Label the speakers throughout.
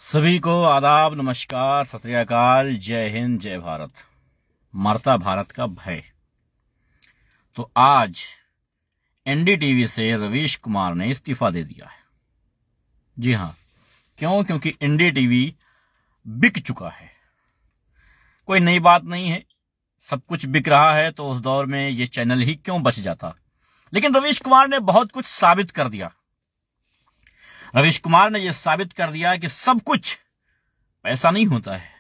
Speaker 1: सभी को आदाब, नमस्कार, सत श्री अकाल, जय हिंद, जय भारत। मरता भारत का भय। तो आज एनडीटीवी से रवीश कुमार ने इस्तीफा दे दिया है। जी हां, क्यों? क्योंकि एनडीटीवी बिक चुका है। कोई नई बात नहीं है, सब कुछ बिक रहा है तो उस दौर में ये चैनल ही क्यों बच जाता। लेकिन रवीश कुमार ने बहुत कुछ साबित कर दिया। रवीश कुमार ने यह साबित कर दिया कि सब कुछ पैसा नहीं होता है।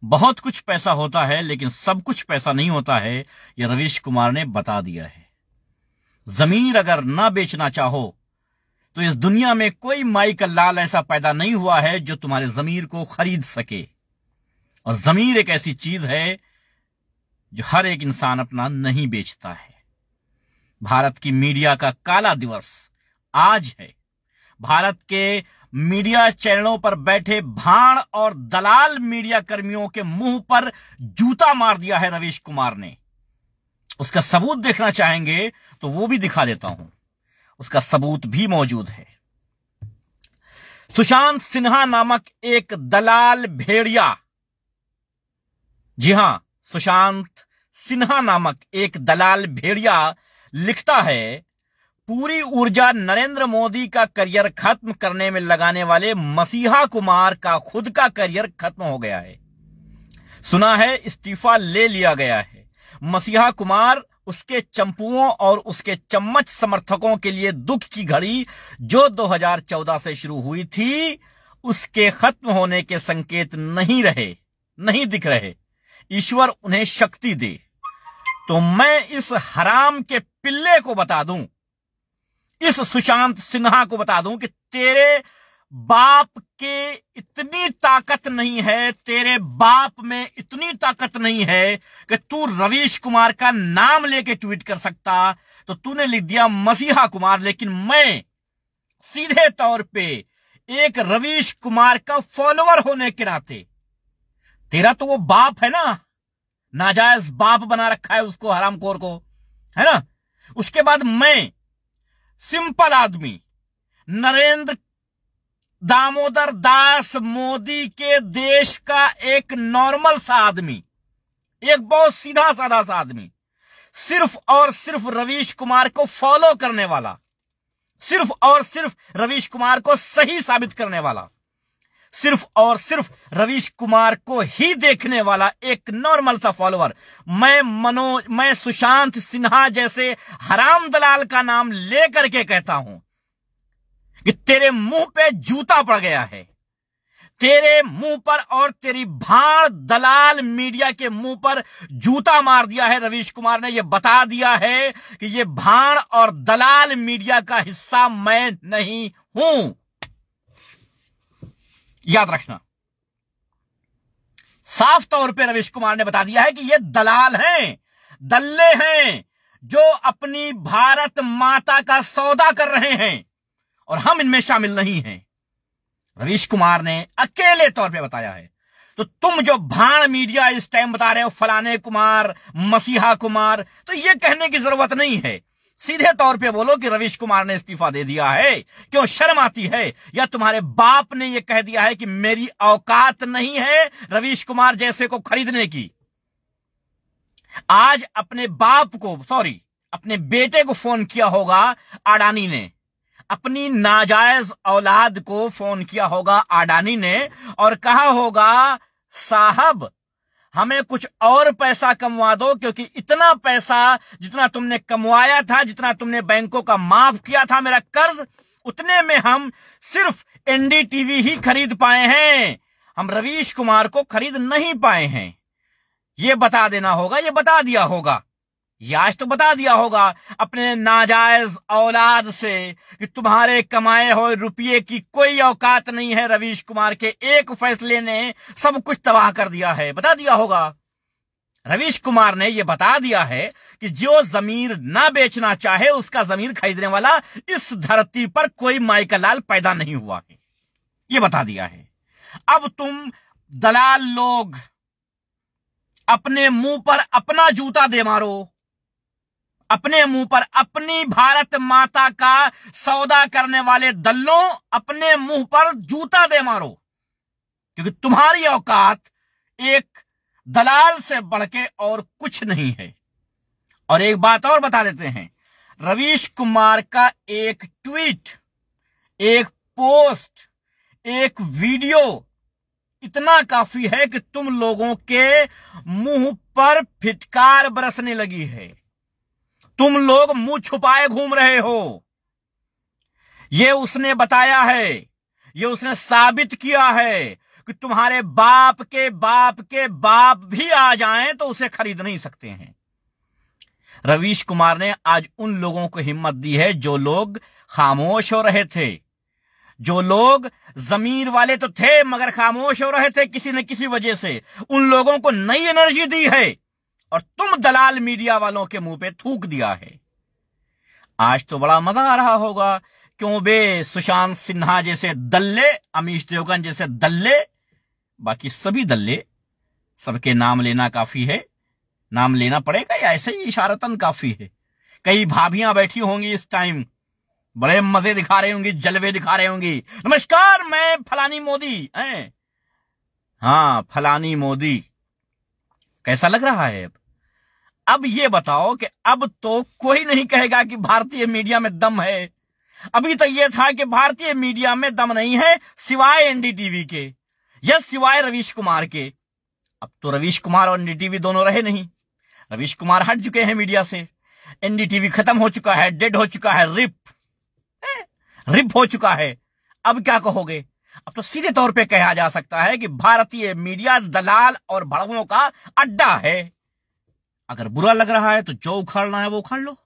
Speaker 1: बहुत कुछ पैसा होता है लेकिन सब कुछ पैसा नहीं होता है, यह रवीश कुमार ने बता दिया है। जमीन अगर ना बेचना चाहो तो इस दुनिया में कोई माई का लाल ऐसा पैदा नहीं हुआ है जो तुम्हारे जमीर को खरीद सके। और जमीर एक ऐसी चीज है जो हर एक इंसान अपना नहीं बेचता है। भारत की मीडिया का काला दिवस आज है। भारत के मीडिया चैनलों पर बैठे भाड़ और दलाल मीडिया कर्मियों के मुंह पर जूता मार दिया है रवीश कुमार ने। उसका सबूत देखना चाहेंगे तो वो भी दिखा देता हूं। उसका सबूत भी मौजूद है। सुशांत सिन्हा नामक एक दलाल भेड़िया, जी हां, सुशांत सिन्हा नामक एक दलाल भेड़िया लिखता है, पूरी ऊर्जा नरेंद्र मोदी का करियर खत्म करने में लगाने वाले मसीहा कुमार का खुद का करियर खत्म हो गया है। सुना है इस्तीफा ले लिया गया है। मसीहा कुमार उसके चंपुओं और उसके चम्मच समर्थकों के लिए दुख की घड़ी जो 2014 से शुरू हुई थी, उसके खत्म होने के संकेत नहीं दिख रहे। ईश्वर उन्हें शक्ति दे। तो मैं इस हराम के पिल्ले को बता दूं, इस सुशांत सिन्हा को बता दूं कि तेरे बाप के इतनी ताकत नहीं है, तेरे बाप में इतनी ताकत नहीं है कि तू रवीश कुमार का नाम लेके ट्वीट कर सकता। तो तूने लिख दिया मसीहा कुमार, लेकिन मैं सीधे तौर पे एक रवीश कुमार का फॉलोअर होने के नाते, तेरा तो वो बाप है ना, नाजायज बाप बना रखा है उसको, हरामखोर को, है ना। उसके बाद मैं सिंपल आदमी नरेंद्र दामोदर दास मोदी के देश का एक नॉर्मल सा आदमी, एक बहुत सीधा साधा सा आदमी, सिर्फ और सिर्फ रवीश कुमार को फॉलो करने वाला, सिर्फ और सिर्फ रवीश कुमार को सही साबित करने वाला, सिर्फ और सिर्फ रवीश कुमार को ही देखने वाला एक नॉर्मल सा फॉलोअर, मैं सुशांत सिन्हा जैसे हराम दलाल का नाम लेकर के कहता हूं कि तेरे मुंह पे जूता पड़ गया है। तेरे मुंह पर और तेरी भाड़ दलाल मीडिया के मुंह पर जूता मार दिया है रवीश कुमार ने। यह बता दिया है कि यह भाड़ और दलाल मीडिया का हिस्सा मैं नहीं हूं। याद रखना, साफ तौर पे रवीश कुमार ने बता दिया है कि ये दलाल हैं, दल्ले हैं, जो अपनी भारत माता का सौदा कर रहे हैं और हम इनमें शामिल नहीं हैं। रवीश कुमार ने अकेले तौर पे बताया है। तो तुम जो भाड़ मीडिया इस टाइम बता रहे हो फलाने कुमार, मसीहा कुमार, तो ये कहने की जरूरत नहीं है। सीधे तौर पे बोलो कि रवीश कुमार ने इस्तीफा दे दिया है। क्यों शर्म आती है? या तुम्हारे बाप ने यह कह दिया है कि मेरी औकात नहीं है रवीश कुमार जैसे को खरीदने की? आज अपने बाप को, अपने बेटे को फोन किया होगा अडानी ने, अपनी नाजायज औलाद को फोन किया होगा अडानी ने और कहा होगा, साहब हमें कुछ और पैसा कमवा दो, क्योंकि इतना पैसा जितना तुमने कमवाया था, जितना तुमने बैंकों का माफ किया था मेरा कर्ज, उतने में हम सिर्फ एनडीटीवी ही खरीद पाए हैं, हम रवीश कुमार को खरीद नहीं पाए हैं। यह बता देना होगा, यह बता दिया होगा, यह आज तो बता दिया होगा अपने नाजायज औलाद से कि तुम्हारे कमाए हुए रुपये की कोई औकात नहीं है। रवीश कुमार के एक फैसले ने सब कुछ तबाह कर दिया है, बता दिया होगा। रवीश कुमार ने यह बता दिया है कि जो जमीन ना बेचना चाहे उसका जमीन खरीदने वाला इस धरती पर कोई माई का लाल पैदा नहीं हुआ है, यह बता दिया है। अब तुम दलाल लोग अपने मुंह पर अपना जूता दे मारो, अपने मुंह पर अपनी भारत माता का सौदा करने वाले दल्लों, अपने मुंह पर जूता दे मारो। क्योंकि तुम्हारी औकात एक दलाल से बढ़ के और कुछ नहीं है। और एक बात और बता देते हैं, रवीश कुमार का एक ट्वीट, एक पोस्ट, एक वीडियो इतना काफी है कि तुम लोगों के मुंह पर फिटकार बरसने लगी है। तुम लोग मुंह छुपाए घूम रहे हो। यह उसने बताया है, यह उसने साबित किया है कि तुम्हारे बाप के बाप के बाप भी आ जाएं तो उसे खरीद नहीं सकते हैं। रवीश कुमार ने आज उन लोगों को हिम्मत दी है जो लोग खामोश हो रहे थे, जो लोग जमीर वाले तो थे मगर खामोश हो रहे थे किसी न किसी वजह से। उन लोगों को नई एनर्जी दी है और तुम दलाल मीडिया वालों के मुंह पे थूक दिया है। आज तो बड़ा मजा आ रहा होगा, क्यों बे? सुशांत सिन्हा जैसे दल्ले, अमीश देवगन जैसे दल्ले, बाकी सभी दल्ले, सबके नाम लेना काफी है। नाम लेना पड़ेगा या ऐसे ही इशारतन काफी है? कई भाभियां बैठी होंगी इस टाइम, बड़े मजे दिखा रहे होंगी, जलवे दिखा रहे होंगी। नमस्कार, मैं फलानी मोदी हैं। हाँ, फलानी मोदी। कैसा लग रहा है अब ये बताओ कि अब तो कोई नहीं कहेगा कि भारतीय मीडिया में दम है। अभी तो ये था कि भारतीय मीडिया में दम नहीं है सिवाय एनडीटीवी के या सिवाय रवीश कुमार के। अब तो रवीश कुमार और एनडीटीवी दोनों रहे नहीं। रवीश कुमार हट चुके हैं मीडिया से, एनडीटीवी खत्म हो चुका है, डेड हो चुका है, रिप हो चुका है। अब क्या कहोगे? अब तो सीधे तौर पे कहा जा सकता है कि भारतीय मीडिया दलाल और भड़वों का अड्डा है। अगर बुरा लग रहा है तो जो उखाड़ना है वो उखाड़ लो।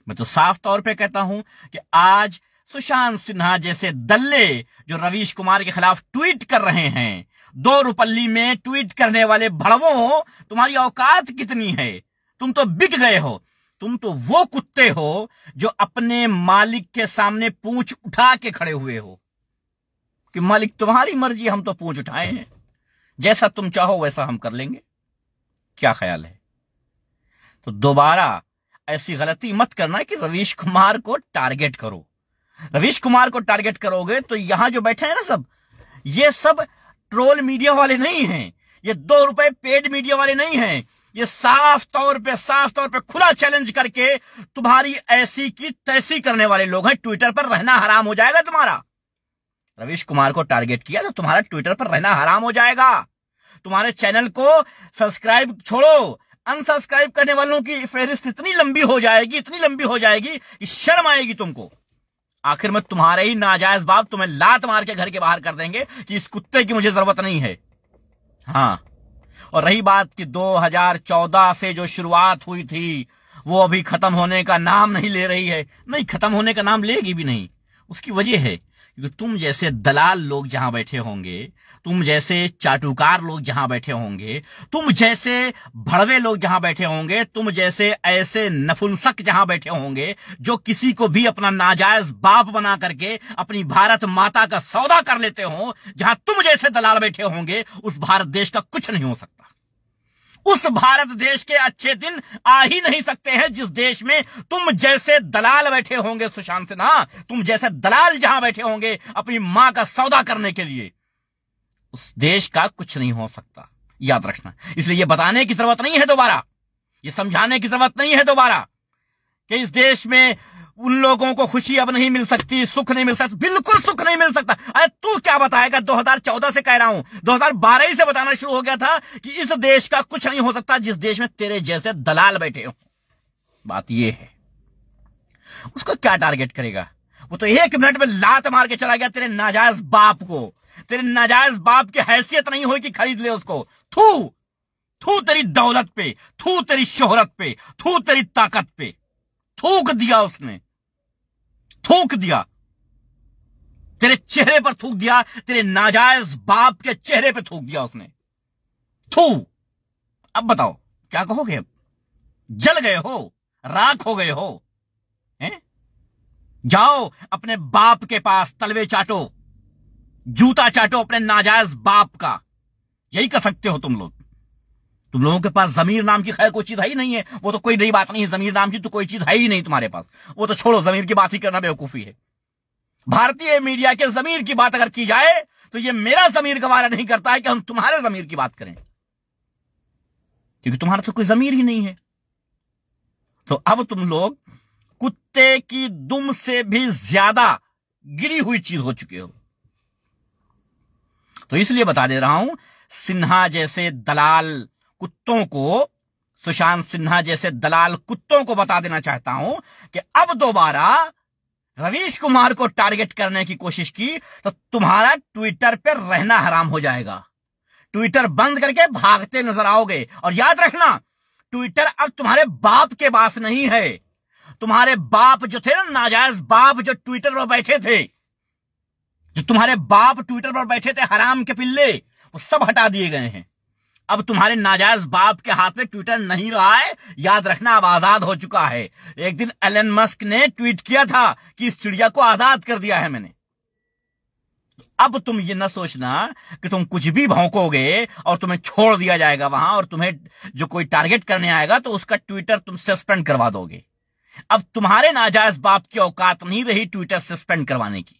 Speaker 1: मैं तो साफ तौर पे कहता हूं कि आज सुशांत सिन्हा जैसे दल्ले जो रवीश कुमार के खिलाफ ट्वीट कर रहे हैं, 2 रुपल्ली में ट्वीट करने वाले भड़वों, तुम्हारी औकात कितनी है? तुम तो बिक गए हो। तुम तो वो कुत्ते हो जो अपने मालिक के सामने पूंछ उठा के खड़े हुए हो कि मालिक तुम्हारी मर्जी, हम तो पूंछ उठाए हैं, जैसा तुम चाहो वैसा हम कर लेंगे। क्या ख्याल है? तो दोबारा ऐसी गलती मत करना कि रवीश कुमार को टारगेट करो। रवीश कुमार को टारगेट करोगे तो यहां जो बैठे हैं ना सब, ये सब ट्रोल मीडिया वाले नहीं हैं, ये 2 रुपए पेड मीडिया वाले नहीं हैं। ये साफ तौर पे खुला चैलेंज करके तुम्हारी ऐसी की तैसी करने वाले लोग हैं। ट्विटर पर रहना हराम हो जाएगा तुम्हारा। रवीश कुमार को टारगेट किया तो तुम्हारा ट्विटर पर रहना हराम हो जाएगा। तुम्हारे चैनल को सब्सक्राइब छोड़ो, अनसब्सक्राइब करने वालों की फहरिस्त इतनी लंबी हो जाएगी कि शर्म आएगी तुमको। आखिर में तुम्हारे ही नाजायज बाप तुम्हें लात मार के घर के बाहर कर देंगे कि इस कुत्ते की मुझे जरूरत नहीं है। हाँ, और रही बात कि 2014 से जो शुरुआत हुई थी वो अभी खत्म होने का नाम नहीं ले रही है। नहीं, खत्म होने का नाम लेगी भी नहीं। उसकी वजह है क्योंकि तुम जैसे दलाल लोग जहां बैठे होंगे, तुम जैसे चाटुकार लोग जहां बैठे होंगे, तुम जैसे भड़वे लोग जहां बैठे होंगे, तुम जैसे ऐसे नपुंसक जहां बैठे होंगे जो किसी को भी अपना नाजायज बाप बना करके अपनी भारत माता का सौदा कर लेते हो, जहां तुम जैसे दलाल बैठे होंगे, उस भारत देश का कुछ नहीं हो सकता। उस भारत देश के अच्छे दिन आ ही नहीं सकते हैं जिस देश में तुम जैसे दलाल बैठे होंगे। सुशांत सिन्हा, तुम जैसे दलाल जहां बैठे होंगे अपनी मां का सौदा करने के लिए, उस देश का कुछ नहीं हो सकता, याद रखना। इसलिए यह बताने की जरूरत नहीं है दोबारा, यह समझाने की जरूरत नहीं है दोबारा कि इस देश में उन लोगों को खुशी अब नहीं मिल सकती, सुख नहीं मिल सकता। बिल्कुल सुख नहीं मिल सकता। अरे तू क्या बताएगा? 2014 से कह रहा हूं, 2012 ही से बताना शुरू हो गया था कि इस देश का कुछ नहीं हो सकता जिस देश में तेरे जैसे दलाल बैठे हो। बात यह है, उसको क्या टारगेट करेगा? वो तो 1 मिनट में लात मार के चला गया तेरे नाजायज बाप को। तेरे नाजायज बाप की हैसियत नहीं हुई कि खरीद ले उसको। थू तेरी दौलत पे, थू तेरी शोहरत पे, थू तेरी ताकत पे। थूक दिया उसने, थूक दिया तेरे चेहरे पर, थूक दिया तेरे नाजायज बाप के चेहरे पे, थूक दिया उसने। थू। अब बताओ क्या कहोगे? अब जल गए हो, राख हो गए हो, हैं? जाओ अपने बाप के पास, तलवे चाटो, जूता चाटो अपने नाजायज बाप का। यही कर सकते हो तुम लोग। तुम लोगों के पास जमीर नाम की खैर कोई चीज है ही नहीं है। वो तो कोई नई बात नहीं है, जमीर नाम की तो कोई चीज है ही नहीं तुम्हारे पास। वो तो छोड़ो, जमीर की बात ही करना बेवकूफी है। भारतीय मीडिया के जमीर की बात अगर की जाए तो ये मेरा ज़मीर गवारा नहीं करता है कि हम तुम्हारे ज़मीर की बात करें, क्योंकि तुम्हारा तो कोई ज़मीर ही नहीं है। तो अब तुम लोग कुत्ते की दुम से भी ज्यादा गिरी हुई चीज हो चुके हो। तो इसलिए बता दे रहा हूं, सिन्हा जैसे दलाल कुत्तों को, सुशांत सिन्हा जैसे दलाल कुत्तों को बता देना चाहता हूं कि अब दोबारा रवीश कुमार को टारगेट करने की कोशिश की तो तुम्हारा ट्विटर पर रहना हराम हो जाएगा। ट्विटर बंद करके भागते नजर आओगे। और याद रखना, ट्विटर अब तुम्हारे बाप के पास नहीं है। तुम्हारे बाप जो थे ना, नाजायज बाप जो ट्विटर पर बैठे थे, जो तुम्हारे बाप ट्विटर पर बैठे थे हराम के पिल्ले, वो सब हटा दिए गए हैं। अब तुम्हारे नाजायज बाप के हाथ में ट्विटर नहीं रहा है। याद रखना, अब आजाद हो चुका है। एक दिन एलन मस्क ने ट्वीट किया था कि इस चिड़िया को आजाद कर दिया है मैंने। अब तुम ये ना सोचना कि तुम कुछ भी भौंकोगे और तुम्हें छोड़ दिया जाएगा वहां, और तुम्हें जो कोई टारगेट करने आएगा तो उसका ट्विटर तुम सस्पेंड करवा दोगे। अब तुम्हारे नाजायज बाप की औकात नहीं रही ट्विटर सस्पेंड करवाने की।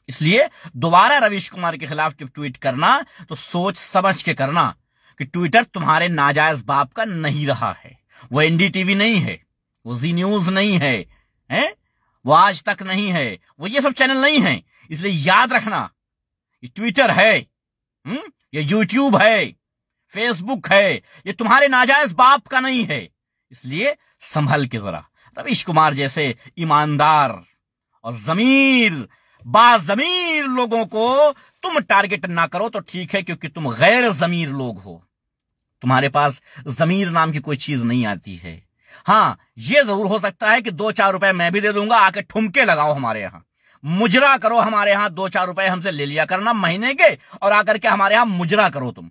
Speaker 1: इसलिए दोबारा रवीश कुमार के खिलाफ जब ट्वीट करना तो सोच समझ के करना कि ट्विटर तुम्हारे नाजायज बाप का नहीं रहा है। वो एनडीटीवी नहीं है, वो जी न्यूज नहीं है, वो आज तक नहीं है, वो ये सब चैनल नहीं है। इसलिए याद रखना, ये ट्विटर है, ये यूट्यूब है, फेसबुक है, ये तुम्हारे नाजायज बाप का नहीं है। इसलिए संभल के जरा रवीश कुमार जैसे ईमानदार और जमीर बाज़मीर लोगों को तुम टारगेट ना करो तो ठीक है, क्योंकि तुम गैर जमीर लोग हो। तुम्हारे पास जमीर नाम की कोई चीज नहीं आती है। हां, यह जरूर हो सकता है कि 2-4 रुपए मैं भी दे दूंगा, आके ठुमके लगाओ हमारे यहां, मुजरा करो हमारे यहां, 2-4 रुपए हमसे ले लिया करना महीने के, और आकर के हमारे यहां मुजरा करो। तुम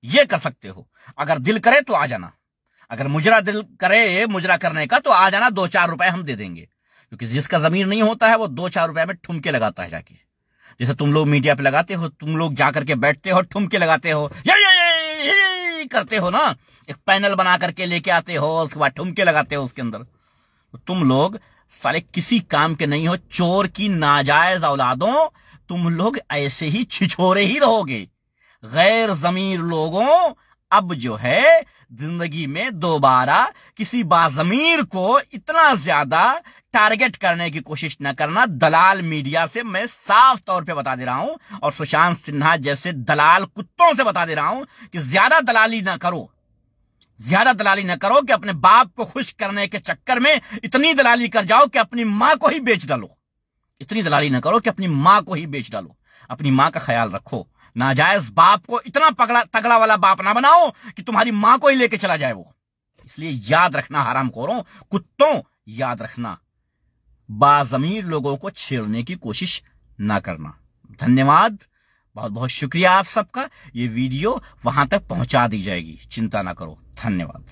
Speaker 1: ये कर सकते हो। अगर दिल करे तो आ जाना, अगर मुजरा दिल करे मुजरा करने का तो आ जाना, 2-4 रुपए हम दे देंगे। क्योंकि जिसका जमीर नहीं होता है वो 2-4 रुपए में ठुमके लगाता है जाके। जैसे तुम लोग मीडिया पे लगाते हो, तुम लोग जाकर के बैठते हो, ठुमके लगाते हो, ये करते हो ना, एक पैनल बना करके लेके आते हो, उसके बाद ठुमके लगाते हो उसके अंदर। तो तुम लोग सारे किसी काम के नहीं हो, चोर की नाजायज औलादों, तुम लोग ऐसे ही छिछोरे ही रहोगे। गैर जमीर लोगों, अब जो है जिंदगी में दोबारा किसी बाजमीर को इतना ज्यादा टारगेट करने की कोशिश न करना। दलाल मीडिया से मैं साफ तौर पे बता दे रहा हूं, और सुशांत सिन्हा जैसे दलाल कुत्तों से बता दे रहा हूं कि ज्यादा दलाली ना करो, ज्यादा दलाली ना करो कि अपने बाप को खुश करने के चक्कर में इतनी दलाली कर जाओ कि अपनी मां को ही बेच डालो। इतनी दलाली ना करो कि अपनी मां को ही बेच डालो। अपनी मां का ख्याल रखो। नाजायज बाप को इतना तगड़ा वाला बाप ना बनाओ कि तुम्हारी मां को ही लेके चला जाए वो। इसलिए याद रखना हरामखोरों, कुत्तों, याद रखना, बाज़मीर लोगों को छेड़ने की कोशिश ना करना। धन्यवाद, बहुत बहुत शुक्रिया आप सबका। ये वीडियो वहां तक पहुंचा दी जाएगी, चिंता ना करो। धन्यवाद।